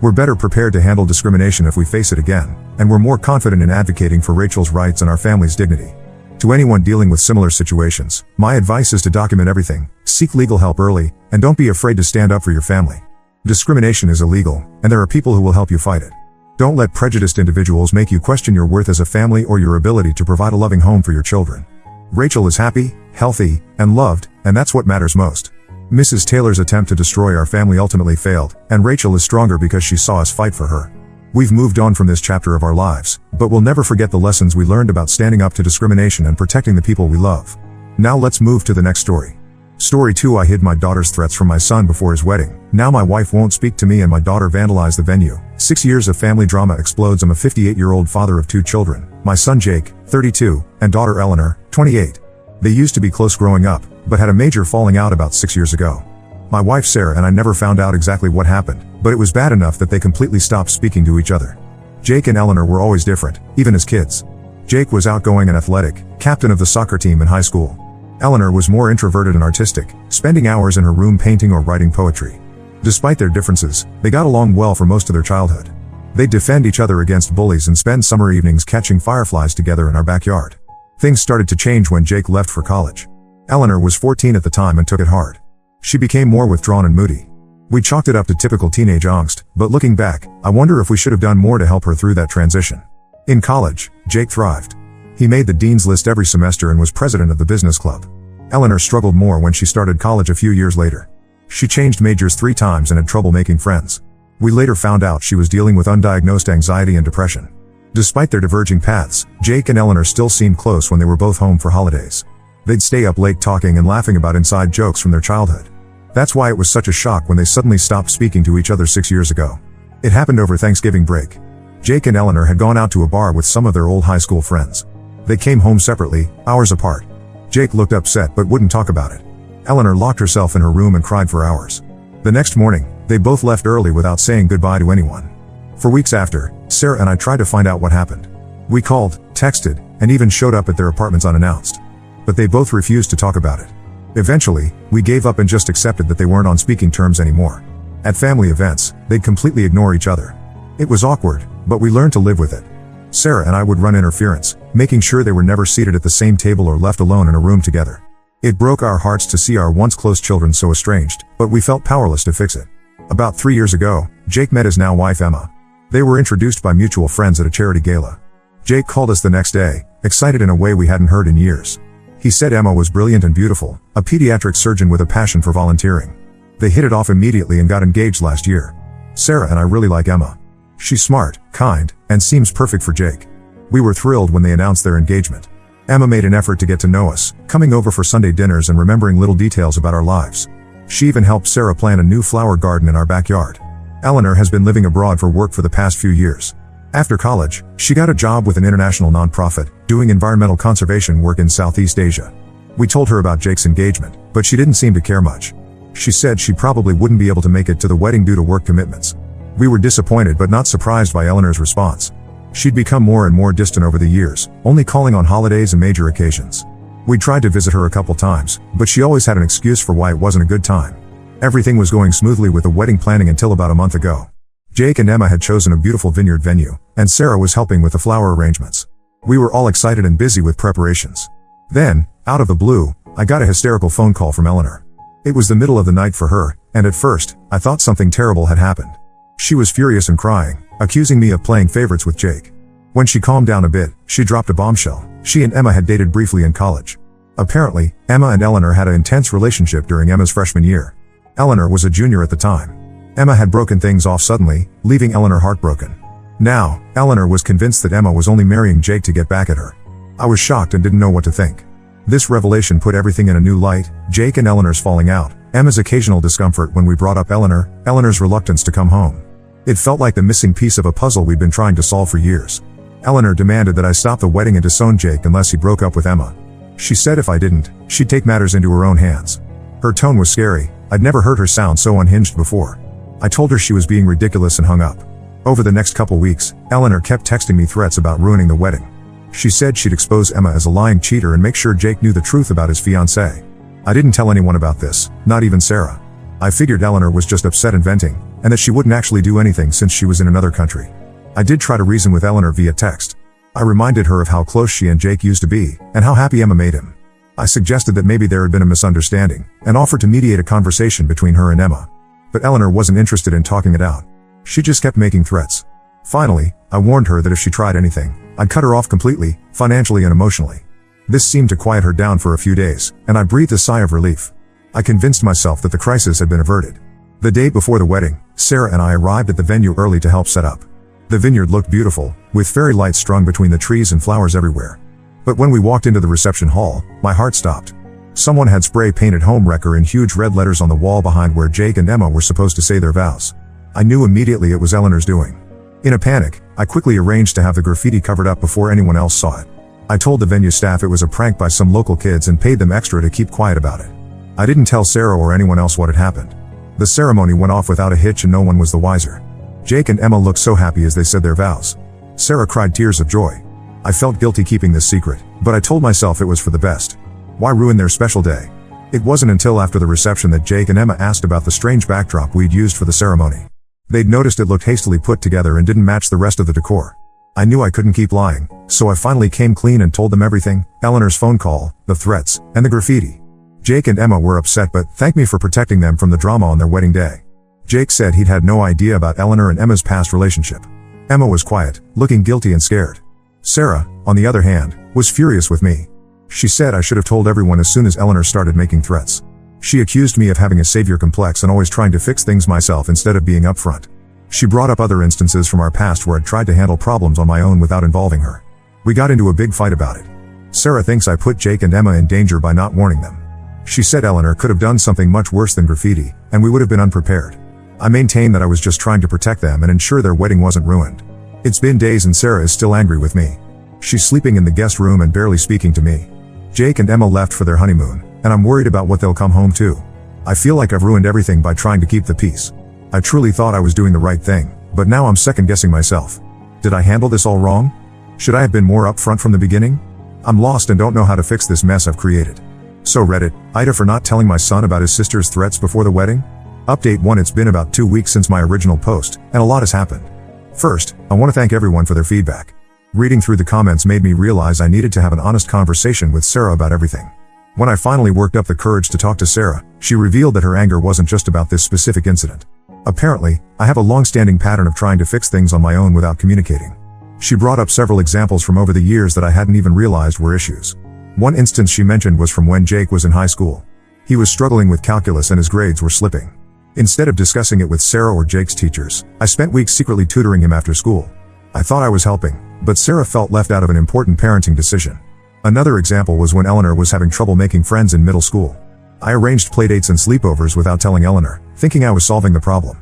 We're better prepared to handle discrimination if we face it again, and we're more confident in advocating for Rachel's rights and our family's dignity. To anyone dealing with similar situations, my advice is to document everything, seek legal help early, and don't be afraid to stand up for your family. Discrimination is illegal, and there are people who will help you fight it. Don't let prejudiced individuals make you question your worth as a family or your ability to provide a loving home for your children. Rachel is happy, healthy, and loved, and that's what matters most. Mrs. Taylor's attempt to destroy our family ultimately failed, and Rachel is stronger because she saw us fight for her. We've moved on from this chapter of our lives, but we'll never forget the lessons we learned about standing up to discrimination and protecting the people we love. Now let's move to the next story. Story 2. I hid my daughter's threats from my son before his wedding. Now my wife won't speak to me and my daughter vandalized the venue. 6 years of family drama explodes. I'm a 58-year-old father of 2 children. My son Jake, 32, and daughter Eleanor, 28. They used to be close growing up, but had a major falling out about 6 years ago. My wife Sarah and I never found out exactly what happened, but it was bad enough that they completely stopped speaking to each other. Jake and Eleanor were always different, even as kids. Jake was outgoing and athletic, captain of the soccer team in high school. Eleanor was more introverted and artistic, spending hours in her room painting or writing poetry. Despite their differences, they got along well for most of their childhood. They'd defend each other against bullies and spend summer evenings catching fireflies together in our backyard. Things started to change when Jake left for college. Eleanor was 14 at the time and took it hard. She became more withdrawn and moody. We chalked it up to typical teenage angst, but looking back, I wonder if we should have done more to help her through that transition. In college, Jake thrived. He made the dean's list every semester and was president of the business club. Eleanor struggled more when she started college a few years later. She changed majors 3 times and had trouble making friends. We later found out she was dealing with undiagnosed anxiety and depression. Despite their diverging paths, Jake and Eleanor still seemed close when they were both home for holidays. They'd stay up late talking and laughing about inside jokes from their childhood. That's why it was such a shock when they suddenly stopped speaking to each other 6 years ago. It happened over Thanksgiving break. Jake and Eleanor had gone out to a bar with some of their old high school friends. They came home separately, hours apart. Jake looked upset but wouldn't talk about it. Eleanor locked herself in her room and cried for hours. The next morning, they both left early without saying goodbye to anyone. For weeks after, Sarah and I tried to find out what happened. We called, texted, and even showed up at their apartments unannounced. But they both refused to talk about it. Eventually, we gave up and just accepted that they weren't on speaking terms anymore. At family events, they'd completely ignore each other. It was awkward, but we learned to live with it. Sarah and I would run interference, making sure they were never seated at the same table or left alone in a room together. It broke our hearts to see our once close children so estranged, but we felt powerless to fix it. About 3 years ago, Jake met his now wife Emma. They were introduced by mutual friends at a charity gala. Jake called us the next day, excited in a way we hadn't heard in years. He said Emma was brilliant and beautiful, a pediatric surgeon with a passion for volunteering. They hit it off immediately and got engaged last year. Sarah and I really like Emma. She's smart, kind, and seems perfect for Jake. We were thrilled when they announced their engagement. Emma made an effort to get to know us, coming over for Sunday dinners and remembering little details about our lives. She even helped Sarah plant a new flower garden in our backyard. Eleanor has been living abroad for work for the past few years. After college, she got a job with an international nonprofit, doing environmental conservation work in Southeast Asia. We told her about Jake's engagement, but she didn't seem to care much. She said she probably wouldn't be able to make it to the wedding due to work commitments. We were disappointed but not surprised by Eleanor's response. She'd become more and more distant over the years, only calling on holidays and major occasions. We tried to visit her a couple times, but she always had an excuse for why it wasn't a good time. Everything was going smoothly with the wedding planning until about a month ago. Jake and Emma had chosen a beautiful vineyard venue, and Sarah was helping with the flower arrangements. We were all excited and busy with preparations. Then, out of the blue, I got a hysterical phone call from Eleanor. It was the middle of the night for her, and at first, I thought something terrible had happened. She was furious and crying, accusing me of playing favorites with Jake. When she calmed down a bit, she dropped a bombshell. She and Emma had dated briefly in college. Apparently, Emma and Eleanor had an intense relationship during Emma's freshman year. Eleanor was a junior at the time. Emma had broken things off suddenly, leaving Eleanor heartbroken. Now, Eleanor was convinced that Emma was only marrying Jake to get back at her. I was shocked and didn't know what to think. This revelation put everything in a new light: Jake and Eleanor's falling out, Emma's occasional discomfort when we brought up Eleanor's reluctance to come home. It felt like the missing piece of a puzzle we'd been trying to solve for years. Eleanor demanded that I stop the wedding and disown Jake unless he broke up with Emma. She said if I didn't, she'd take matters into her own hands. Her tone was scary. I'd never heard her sound so unhinged before. I told her she was being ridiculous and hung up. Over the next couple weeks, Eleanor kept texting me threats about ruining the wedding. She said she'd expose Emma as a lying cheater and make sure Jake knew the truth about his fiancée. I didn't tell anyone about this, not even Sarah. I figured Eleanor was just upset and venting, and that she wouldn't actually do anything since she was in another country. I did try to reason with Eleanor via text. I reminded her of how close she and Jake used to be, and how happy Emma made him. I suggested that maybe there had been a misunderstanding, and offered to mediate a conversation between her and Emma. But Eleanor wasn't interested in talking it out. She just kept making threats. Finally, I warned her that if she tried anything, I'd cut her off completely, financially and emotionally. This seemed to quiet her down for a few days, and I breathed a sigh of relief. I convinced myself that the crisis had been averted. The day before the wedding, Sarah and I arrived at the venue early to help set up. The vineyard looked beautiful, with fairy lights strung between the trees and flowers everywhere. But when we walked into the reception hall, my heart stopped. Someone had spray-painted "Homewrecker" in huge red letters on the wall behind where Jake and Emma were supposed to say their vows. I knew immediately it was Eleanor's doing. In a panic, I quickly arranged to have the graffiti covered up before anyone else saw it. I told the venue staff it was a prank by some local kids and paid them extra to keep quiet about it. I didn't tell Sarah or anyone else what had happened. The ceremony went off without a hitch and no one was the wiser. Jake and Emma looked so happy as they said their vows. Sarah cried tears of joy. I felt guilty keeping this secret, but I told myself it was for the best. Why ruin their special day? It wasn't until after the reception that Jake and Emma asked about the strange backdrop we'd used for the ceremony. They'd noticed it looked hastily put together and didn't match the rest of the decor. I knew I couldn't keep lying, so I finally came clean and told them everything: Eleanor's phone call, the threats, and the graffiti. Jake and Emma were upset but thanked me for protecting them from the drama on their wedding day. Jake said he'd had no idea about Eleanor and Emma's past relationship. Emma was quiet, looking guilty and scared. Sarah, on the other hand, was furious with me. She said I should have told everyone as soon as Eleanor started making threats. She accused me of having a savior complex and always trying to fix things myself instead of being upfront. She brought up other instances from our past where I'd tried to handle problems on my own without involving her. We got into a big fight about it. Sarah thinks I put Jake and Emma in danger by not warning them. She said Eleanor could have done something much worse than graffiti, and we would have been unprepared. I maintain that I was just trying to protect them and ensure their wedding wasn't ruined. It's been days and Sarah is still angry with me. She's sleeping in the guest room and barely speaking to me. Jake and Emma left for their honeymoon, and I'm worried about what they'll come home to. I feel like I've ruined everything by trying to keep the peace. I truly thought I was doing the right thing, but now I'm second-guessing myself. Did I handle this all wrong? Should I have been more upfront from the beginning? I'm lost and don't know how to fix this mess I've created. So Reddit, Ida for not telling my son about his sister's threats before the wedding? Update 1: It's been about 2 weeks since my original post, and a lot has happened. First, I want to thank everyone for their feedback. Reading through the comments made me realize I needed to have an honest conversation with Sarah about everything. When I finally worked up the courage to talk to Sarah, she revealed that her anger wasn't just about this specific incident. Apparently, I have a long-standing pattern of trying to fix things on my own without communicating. She brought up several examples from over the years that I hadn't even realized were issues. One instance she mentioned was from when Jake was in high school. He was struggling with calculus and his grades were slipping. Instead of discussing it with Sarah or Jake's teachers, I spent weeks secretly tutoring him after school. I thought I was helping, but Sarah felt left out of an important parenting decision. Another example was when Eleanor was having trouble making friends in middle school. I arranged playdates and sleepovers without telling Eleanor, thinking I was solving the problem.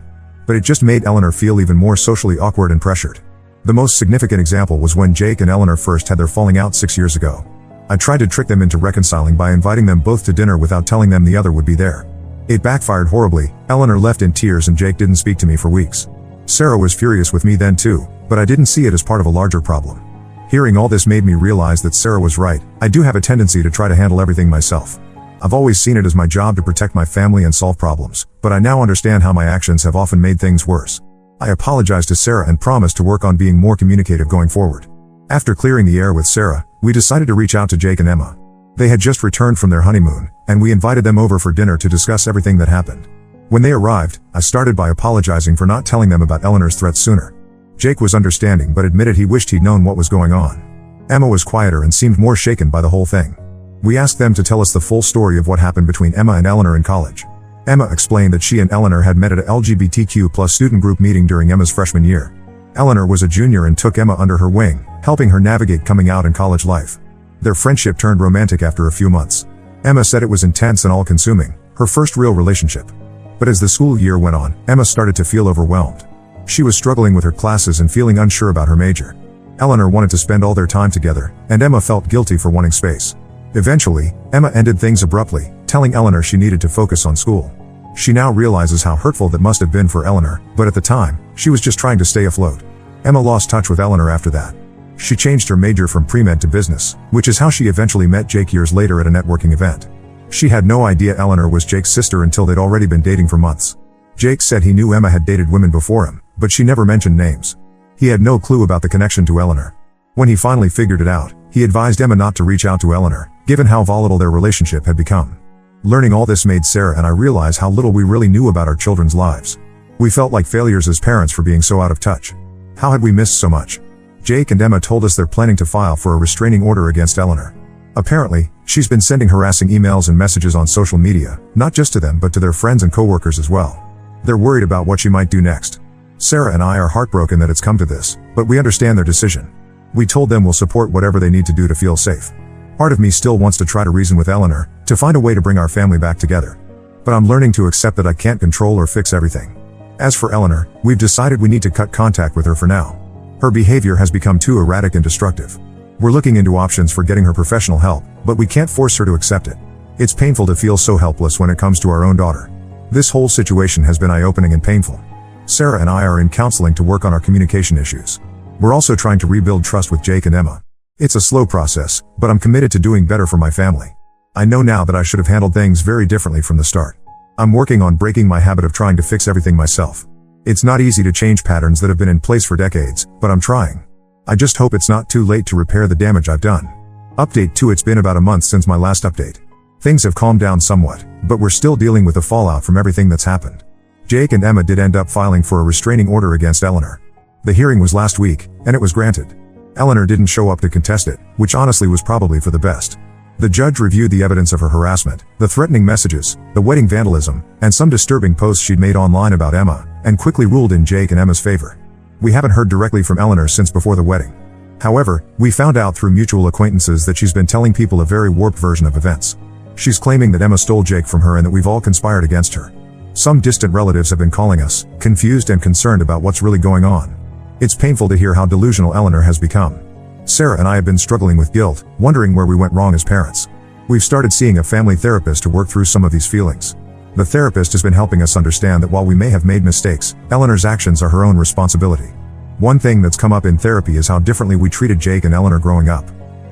But it just made Eleanor feel even more socially awkward and pressured. The most significant example was when Jake and Eleanor first had their falling out 6 years ago. I tried to trick them into reconciling by inviting them both to dinner without telling them the other would be there. It backfired horribly. Eleanor left in tears and Jake didn't speak to me for weeks. Sarah was furious with me then too, but I didn't see it as part of a larger problem. Hearing all this made me realize that Sarah was right. I do have a tendency to try to handle everything myself. I've always seen it as my job to protect my family and solve problems, but I now understand how my actions have often made things worse. I apologized to Sarah and promised to work on being more communicative going forward. After clearing the air with Sarah, we decided to reach out to Jake and Emma. They had just returned from their honeymoon, and we invited them over for dinner to discuss everything that happened. When they arrived, I started by apologizing for not telling them about Eleanor's threats sooner. Jake was understanding but admitted he wished he'd known what was going on. Emma was quieter and seemed more shaken by the whole thing. We asked them to tell us the full story of what happened between Emma and Eleanor in college. Emma explained that she and Eleanor had met at a LGBTQ+ student group meeting during Emma's freshman year. Eleanor was a junior and took Emma under her wing, helping her navigate coming out in college life. Their friendship turned romantic after a few months. Emma said it was intense and all-consuming, her first real relationship. But as the school year went on, Emma started to feel overwhelmed. She was struggling with her classes and feeling unsure about her major. Eleanor wanted to spend all their time together, and Emma felt guilty for wanting space. Eventually, Emma ended things abruptly, telling Eleanor she needed to focus on school. She now realizes how hurtful that must have been for Eleanor, but at the time, she was just trying to stay afloat. Emma lost touch with Eleanor after that. She changed her major from pre-med to business, which is how she eventually met Jake years later at a networking event. She had no idea Eleanor was Jake's sister until they'd already been dating for months. Jake said he knew Emma had dated women before him, but she never mentioned names. He had no clue about the connection to Eleanor. When he finally figured it out, he advised Emma not to reach out to Eleanor, given how volatile their relationship had become. Learning all this made Sarah and I realize how little we really knew about our children's lives. We felt like failures as parents for being so out of touch. How had we missed so much? Jake and Emma told us they're planning to file for a restraining order against Eleanor. Apparently, she's been sending harassing emails and messages on social media, not just to them but to their friends and coworkers as well. They're worried about what she might do next. Sarah and I are heartbroken that it's come to this, but we understand their decision. We told them we'll support whatever they need to do to feel safe. Part of me still wants to try to reason with Eleanor, to find a way to bring our family back together. But I'm learning to accept that I can't control or fix everything. As for Eleanor, we've decided we need to cut contact with her for now. Her behavior has become too erratic and destructive. We're looking into options for getting her professional help, but we can't force her to accept it. It's painful to feel so helpless when it comes to our own daughter. This whole situation has been eye-opening and painful. Sarah and I are in counseling to work on our communication issues. We're also trying to rebuild trust with Jake and Emma. It's a slow process, but I'm committed to doing better for my family. I know now that I should have handled things very differently from the start. I'm working on breaking my habit of trying to fix everything myself. It's not easy to change patterns that have been in place for decades, but I'm trying. I just hope it's not too late to repair the damage I've done. Update 2: It's been about a month since my last update. Things have calmed down somewhat, but we're still dealing with the fallout from everything that's happened. Jake and Emma did end up filing for a restraining order against Eleanor. The hearing was last week, and it was granted. Eleanor didn't show up to contest it, which honestly was probably for the best. The judge reviewed the evidence of her harassment, the threatening messages, the wedding vandalism, and some disturbing posts she'd made online about Emma, and quickly ruled in Jake and Emma's favor. We haven't heard directly from Eleanor since before the wedding. However, we found out through mutual acquaintances that she's been telling people a very warped version of events. She's claiming that Emma stole Jake from her and that we've all conspired against her. Some distant relatives have been calling us, confused and concerned about what's really going on. It's painful to hear how delusional Eleanor has become. Sarah and I have been struggling with guilt, wondering where we went wrong as parents. We've started seeing a family therapist to work through some of these feelings. The therapist has been helping us understand that while we may have made mistakes, Eleanor's actions are her own responsibility. One thing that's come up in therapy is how differently we treated Jake and Eleanor growing up.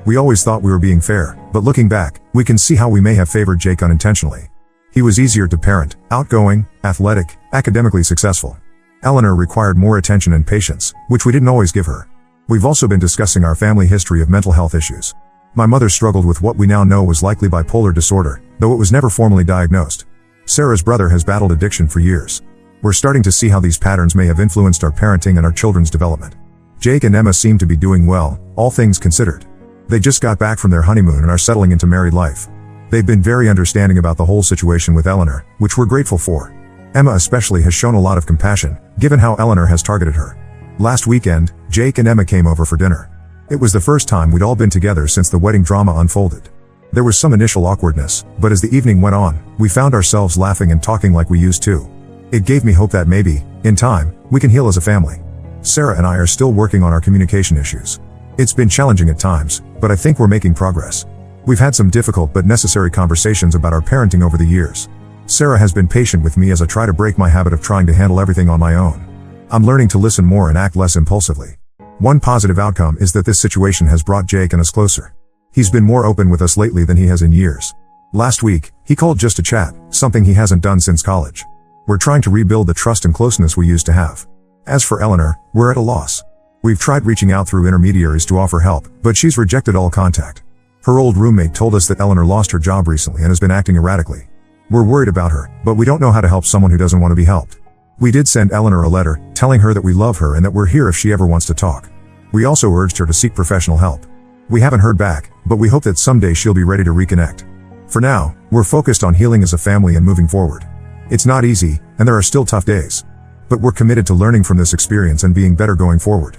We always thought we were being fair, but looking back, we can see how we may have favored Jake unintentionally. He was easier to parent, outgoing, athletic, academically successful. Eleanor required more attention and patience, which we didn't always give her. We've also been discussing our family history of mental health issues. My mother struggled with what we now know was likely bipolar disorder, though it was never formally diagnosed. Sarah's brother has battled addiction for years. We're starting to see how these patterns may have influenced our parenting and our children's development. Jake and Emma seem to be doing well, all things considered. They just got back from their honeymoon and are settling into married life. They've been very understanding about the whole situation with Eleanor, which we're grateful for. Emma especially has shown a lot of compassion, given how Eleanor has targeted her. Last weekend, Jake and Emma came over for dinner. It was the first time we'd all been together since the wedding drama unfolded. There was some initial awkwardness, but as the evening went on, we found ourselves laughing and talking like we used to. It gave me hope that maybe, in time, we can heal as a family. Sarah and I are still working on our communication issues. It's been challenging at times, but I think we're making progress. We've had some difficult but necessary conversations about our parenting over the years. Sarah has been patient with me as I try to break my habit of trying to handle everything on my own. I'm learning to listen more and act less impulsively. One positive outcome is that this situation has brought Jake and us closer. He's been more open with us lately than he has in years. Last week, he called just to chat, something he hasn't done since college. We're trying to rebuild the trust and closeness we used to have. As for Eleanor, we're at a loss. We've tried reaching out through intermediaries to offer help, but she's rejected all contact. Her old roommate told us that Eleanor lost her job recently and has been acting erratically. We're worried about her, but we don't know how to help someone who doesn't want to be helped. We did send Eleanor a letter, telling her that we love her and that we're here if she ever wants to talk. We also urged her to seek professional help. We haven't heard back, but we hope that someday she'll be ready to reconnect. For now, we're focused on healing as a family and moving forward. It's not easy, and there are still tough days. But we're committed to learning from this experience and being better going forward.